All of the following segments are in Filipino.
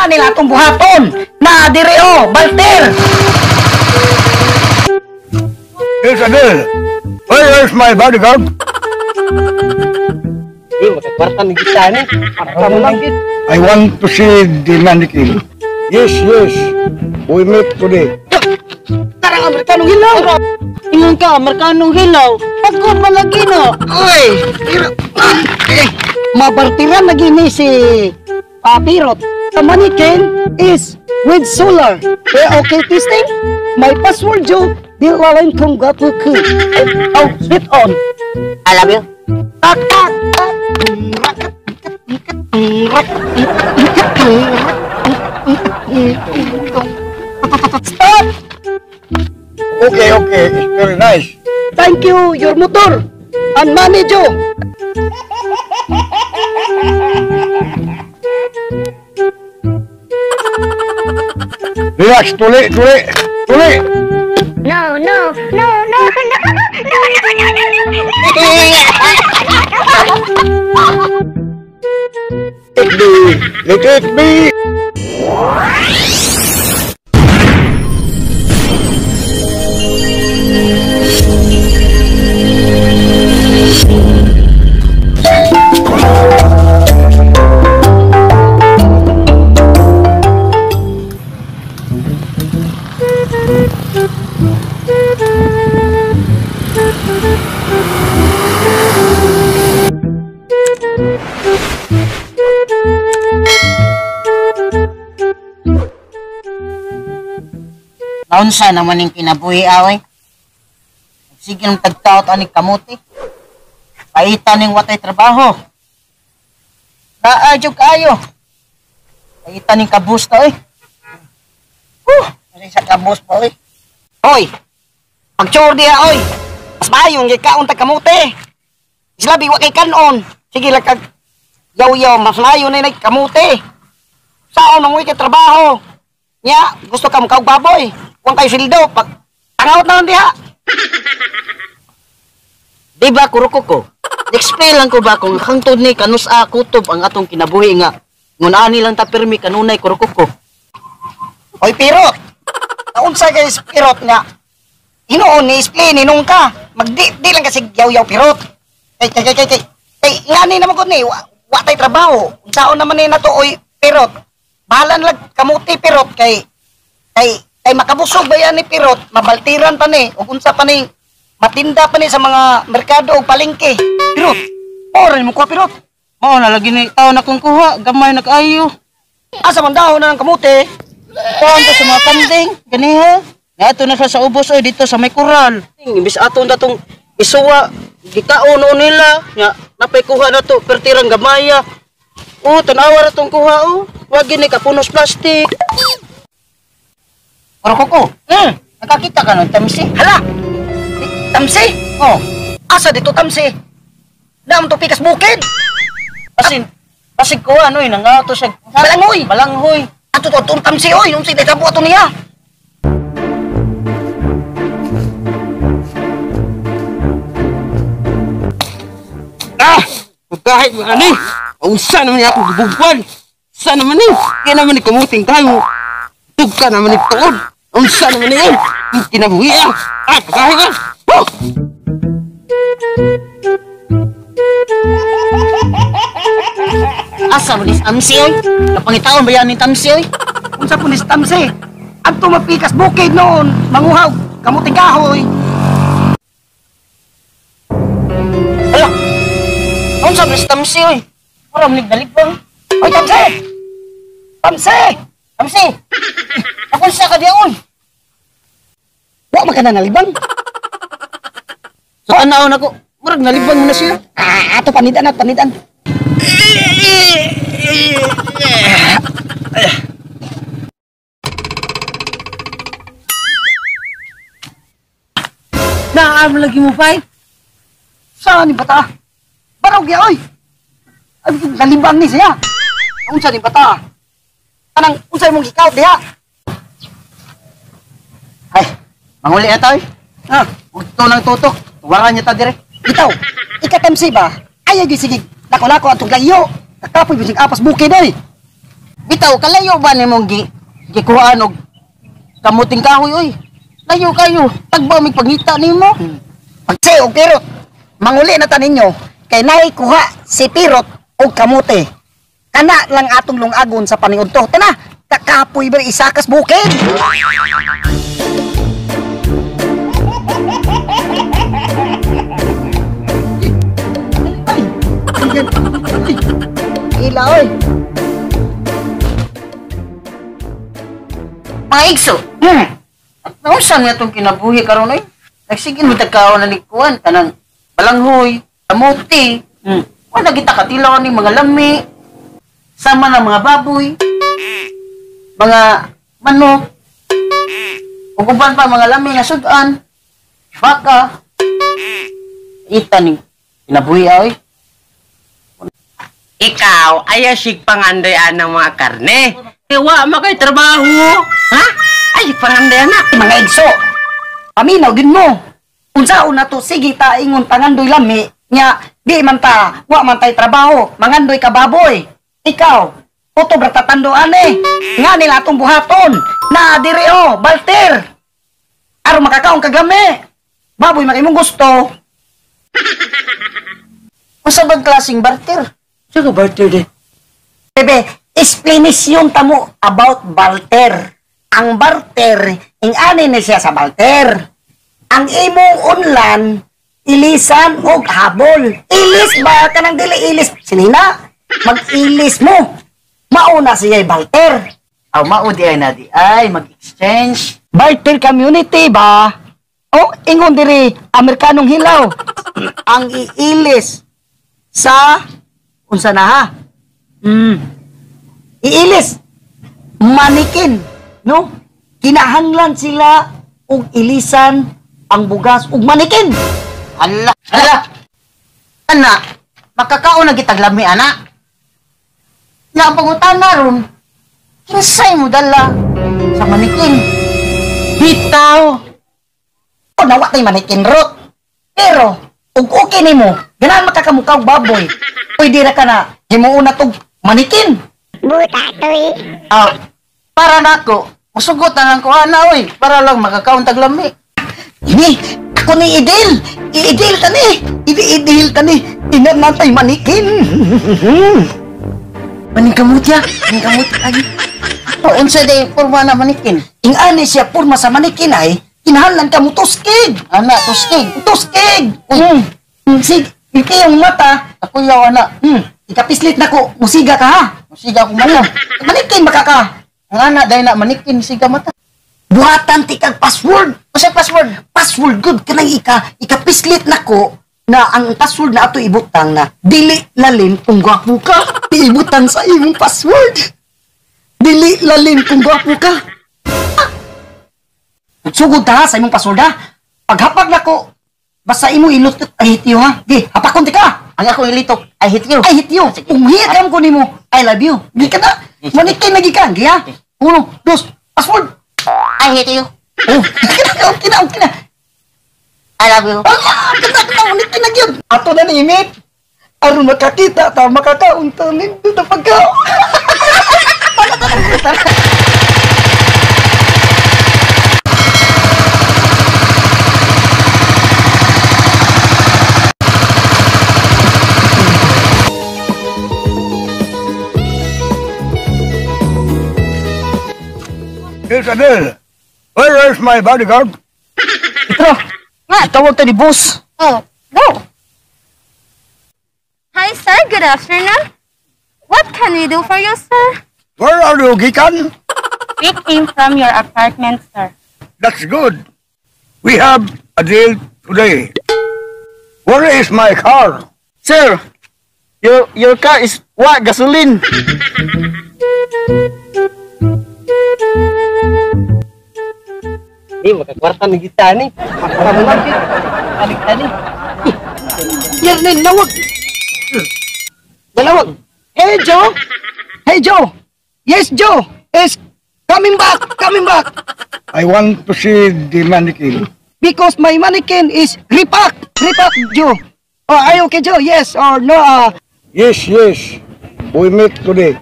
nila itong buhaton na direo, Balter. Yes, Adel. Where's my bodyguard? Magkakwartan ni kita ni. Para mo lang gid. I want to see the mannequin. Yes. We meet today. Tarang Amerikanong hilaw. Ingon ka, Amerikanong hilaw. Pagkon man lagi no. Uy, mabartiran lagi ni si Pirot. The mannequin is with solar. Okay, testing? My password jo, di laleng kong gato ko. Oh, hit on. I love you. Tak. Stop! Okay. It's very nice. Thank you, your motor. And money, Joe. Relax, tuli. No. Let it be. Naunsa naman yung kinabuhi away. Sige nung tagtaot ani kamuti. Paitan ning watay trabaho. Naadyo kayo. Paitan ning kabus ta oy. Kasi sa kabus pa oy. Hoy, pag-chore diha, oy. Mas mayong gikaon tag kamuti. Sila biwa kay kanon. Sige lang kag yaw-yaw, mas mayo na kamuti. Saan ang kay trabaho? Nya, gusto ka mong baboy. Huwag kayo sildo, pag tangawat na lang diha. Di ba kurukuko? Explain lang ko ba kung hangtod ni kanus kutob ang atong kinabuhi nga. Ngunani lang ta permi kanunay kurukuko. Hoy, Pirot. Naunsa guys, Pirot nga. Hinoon ni explain, hinong ka. Magdi lang kasi yaw-yaw, Pirot. Kay, ngani naman ko ni, watay trabaho. Saan naman ni na to, oy, Pirot. Bahalan lang kamuti, Pirot, kay makabusog ba yan ni Pirot, mabaltiran pa ni, o unsa pa ni, matinda pa ni sa mga merkado o palengke. Pirot, oran mo ko, Pirot. Mao na lagi ni tao na kung kuha, gamay na kaayo. Asa man dahon na ng kamuti? Kuhaan to sa mga kanding, ganiha. Nga na siya sa ubos oy dito sa may kural. Imbis aton datong isuwa, gikaon o nila, nga napay kuha na to, pertirang gamaya. Tanawa na tong kuha wag gini kapunos plastic. Kurukuko, nakakita ka ng tamsi? Hala! Tamsi? Oh. Asa dito tamsi? Dam to pikas bukid? Pasig ko nangato siya. Balanghoy. Ato to tamsi oy, yung sige kabuo to niya. Kahit mga ni, unsa naman niya ako gubugwan. Sa naman ni, kaya naman ni kamuting tayo. Tugka naman ni tuod. Unsa naman niya, kinabuhi kahit nga. Asa mo ni tamsi oy? Napangitaon ba yan ni tamsi oy? Unsa po ni tamsi? Adto mapikas bukid noon, manguhaw, kamuting kahoy. Unsa man si tamsi oy? Para man nagdalibang. Oy tamsi! Tamsi! Ako siya ka diyon. Wa man ka na nalibang. Sa anaon ako, murag nalibang mo na siya. Ato panidan. Naam lagi mo pa Saan ni bata? Barog ya oy. Ay nalibang ni siya. Unsa ni bata? Anang unsay mong gikaw diha? Ay, manguli na tayo. Gusto ng tutok. Tuwaran niya ta dire. Ikaw, ikatamsi ba? Ayaw di sige. Lako-lako at tuglayo. Kakapoy bisig apas bukid oy. Bitaw, kalayo ba ni mong gikuhaan og kamuting kahoy, oy? Layo kayo. Tagba may pangita nimo. Pagsi og pirot, manguli na ta ninyo kay naay kuha si pirot og kamote. Kana lang atong lungagon sa paniudto. Tana, kakapoy ba isakas bukid? Ila oy. Mga igso. Nausan nga itong kinabuhi karon oy. Nagsigin mo tagkaon na likuan kanang balanghoy, kamote. Wala kita katilaw ni mga lami. Sama ng mga baboy. Mga manok. Ug uban pa mga lami nga sudan. Baka. Ita ni kinabuhi oy. Ikaw, ayasig pangandayan ng mga karne. Wa makay trabaho. Ha? Ay, pangandayan na. Mga igso, paminaw din mo. Unsaon na to, sige ta ingon pangandoy lami, nya di man ta, wa man tay trabaho, mangandoy ka baboy. Ikaw, puto bratatando ane, nga nila atong buhaton, na diri o, balter. Aron makakaon kagami. Baboy makimong gusto. Usa bang klaseng barter? Saka barter de. Bebe, explanation tamo about barter. Ang barter, ing ani na siya sa barter. Ang imong unlan, ilisan o habol. Ilis ba ka nang dili ilis? Sinina, mag-ilis mo. Mauna siya barter. Aw mao di ay na di ay mag-exchange. Barter community ba? O, ingon diri, Amerikanong hilaw. Ang iilis sa, unsa na ha? Iilis, manikin, no? Kinahanglan sila og ilisan ang bugas ug manikin. Hala, hala. Ana, makakaon na gitag lami ana. Nga ang pangutana ron, kinsay mo dala sa manikin? Bitaw. O nawa tay manikin rot. Pero ug okay nimo, ganahan makakamukha og baboy. Pwede ra ka na himuon na tog manikin. Aw, para nako, musugot na lang ko ana oy, para lang makakaon tag lami. Ini, ako ni Idil. Idil tani. Idil tani. Tingnan natin manikin. Maning kamot ya, maning kamot lagi. O unsa day porma na manikin? Ing ani siya purma sa manikin ay, kinahanglan ka mo tuskig. Ana, tuskig. Tuskig. Sig, iti yung mata. Ako yaw ana. Ikapislit na ko. Musiga ka ha. Musiga ko man. Manikin baka ka. Ang ana day na manikin siga mata. Buhatan ti kag password. Usa password? Password good ka na ikapislit na ko na ang password na ato ibutang na dili lalim kung gwapo ka. Iibutang sa imong password. Dili lalim kung gwapo ka. Sugod ta ha sa imong password ha. Paghapag na ko, basta imo ilutot ay hit you ha. Di, hapakon ti ka. Ang ako ilitok, I hate you. I hit you. Umhiyat ko nimo. I love you. Di ka na. Manikin na gikan. Di ha. 1, 2, password. I hate you. Oh, okay na. I love you. Kanta, ulit kinag ato na nimit. Aron makakita ta, makakaon ta, lindo na pagkaon. Yes, Adele. Where is my bodyguard? Ito, tawag ta ni boss. Oh, go. Hi, sir. Good afternoon. What can we do for you, sir? Where are you, Gikan? We came from your apartment, sir. That's good. We have a deal today. Where is my car? Sir, your car is what? Gasoline. Makakwarta ni kita ni. Balik-balik. Yernin, nawag. Dalawag. Hey, Joe. Hey, Joe. Yes, Joe. Is coming back. I want to see the mannequin. Because my mannequin is repacked, Joe. Oh, are you okay, Joe? Yes or no? Yes. We meet today.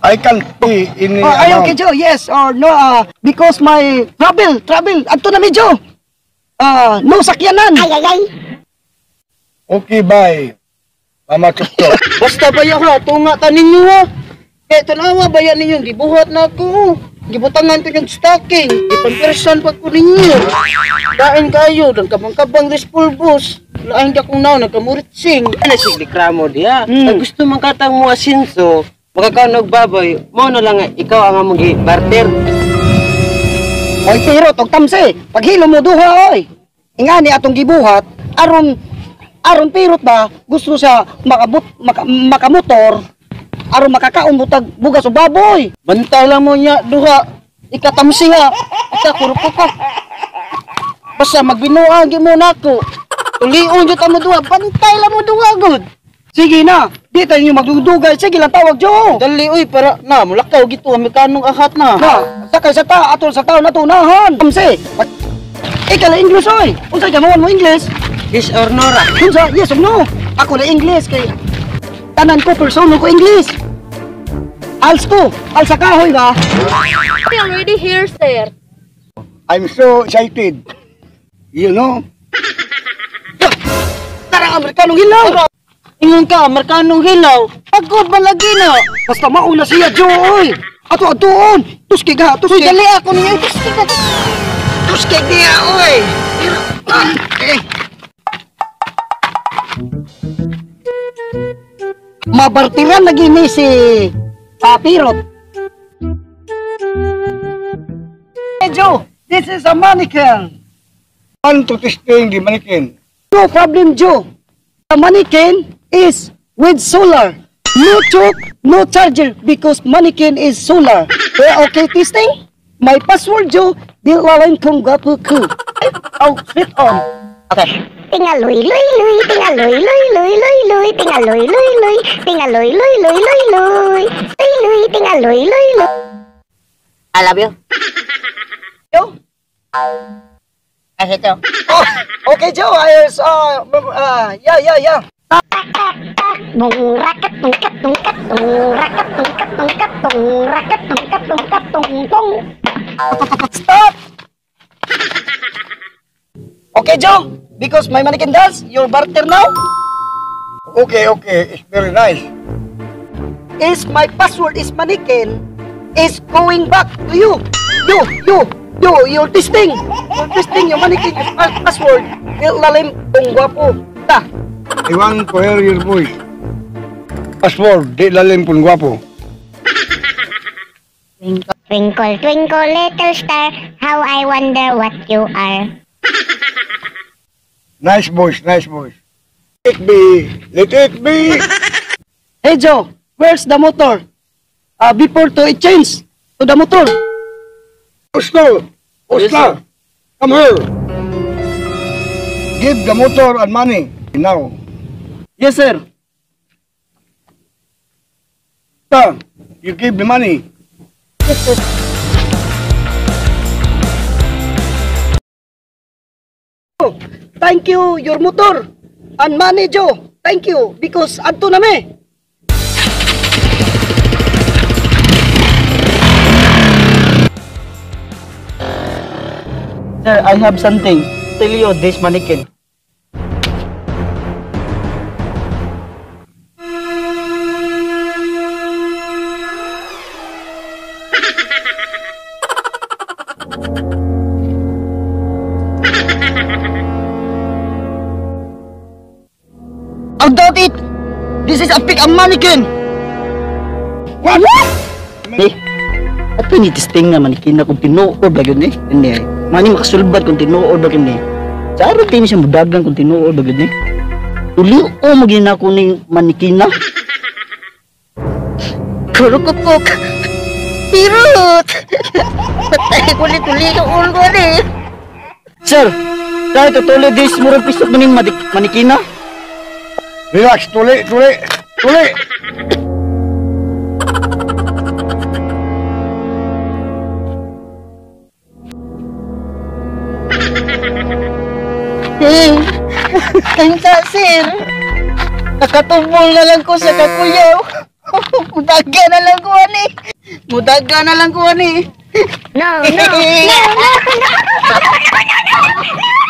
I can't pay in Oh, ay, okay, Joe. Yes or no? Because my travel. Adto na mi, Joe. No sakyanan. Okay, bye. Mama Chukto. Basta baya ha, tunga ta ninyo ha. Kaya tanawa baya ninyo, gibuhat na ako. Gibutangan ko yung stocking. Ipamperson pa ko ninyo. Dain kayo, nagkabang-kabang respulbos. Lain ka kung naw, nagkamuritsing. Ano si Likramo diya? Pag gusto man katang mo asinso, makakanog baboy, mo na lang ikaw ang among barter. Oy, pero tog tamsi. Paghilo mo duha, oy. Ingani atong gibuhat, aron pirot ba, gusto siya makamotor, aron makakaon butag bugas o baboy. Bantay lang mo niya, duha. Ikatamsi ha. Ikakurupo ka. Basta magbinuagi mo na ako. Tulion dyan mo duha. Bantay lang mo duha, good. Sige na, di tayo yung magdudugay. Sige lang tawag, Joe. Dali, uy, para na, mulakaw gito. Mekanong ahat na. Na, sakay sa atol sa tao na tunahan. Tamsi, ikaw na English, oy. Unsa ka mo English? Yes or no ra? Unsa, yes or no? Ako na English kay tanan ko personal ko English. Als ko, als sa kahoy ba? We already here, sir. I'm so excited. You know? Tara, Amerikanong hilaw. Ingon ka, Amerikanong hilaw. Pagod ba lagi na? Basta mauna siya, Joe, oy. Ato, doon. Tuskig ha, Uy, tuskig. dali ako ninyo. Tuskig niya, oy. Mabartiran lagi ni si Papirot. Hey, Joe, this is a mannequin. Want to testing the mannequin. No problem, Joe. The mannequin is with solar. No choke, no charger because mannequin is solar. Okay, testing? My password, Joe, dilalan kong gapo ko. Oh, fit on. Okay. Tingaloy, loy, loy, tingaloy, loy, loy, loy, loy, tingaloy, loy, loy, tingaloy, loy, loy, loy, loy, loy, tingaloy, loy, loy. I love you. Yo? I hate you. Oh, okay, Joe. Yeah. Tung rakat, tung kat, tung kat, tung rakat, tung kat, tung kat, tung rakat, tung kat, tung kat, tung tung. Stop! Okay, Joe. Because my mannequin does, your barter now Okay. It's very nice. is my password is mannequin is going back to you. You're testing. You're testing your mannequin is password. Ilalim kong gwapo. Ta. I want to hear your voice. Password, di lalim pun guwapo. Twinkle, twinkle, little star, how I wonder what you are. Nice voice. Let it be. Hey, Joe. Where's the motor? Before to it change to the motor. Oscar, come here. Give the motor and money now. Yes, sir. Sir, you give the money. Thank you, your motor. And money, Joe. Thank you. Because adto na me. Sir, I have something. Tell you this mannequin. I doubt it. This is a mannequin. What? Eh, at pinitisting nga mannequin na kung tinuod ba yun eh. Hindi, mani makasulbad kung tinuod ba yun eh. Sa araw din siya mudagan kung tinuod ba yun eh. Tuliw o magiging ako ng mannequin na. Kurukupuk. Pirut. Patay ko tuli yung ulo eh. Sir, dahil tutuloy this murag pisot mo ng mannequin na. Relax, tuli. Tangka, sir. Nakatumbol na lang ko sa kakuyaw. Mudaga na lang ko ani. Mudaga na lang ko ani. No, no, no, no, no, no, no, no, no, no.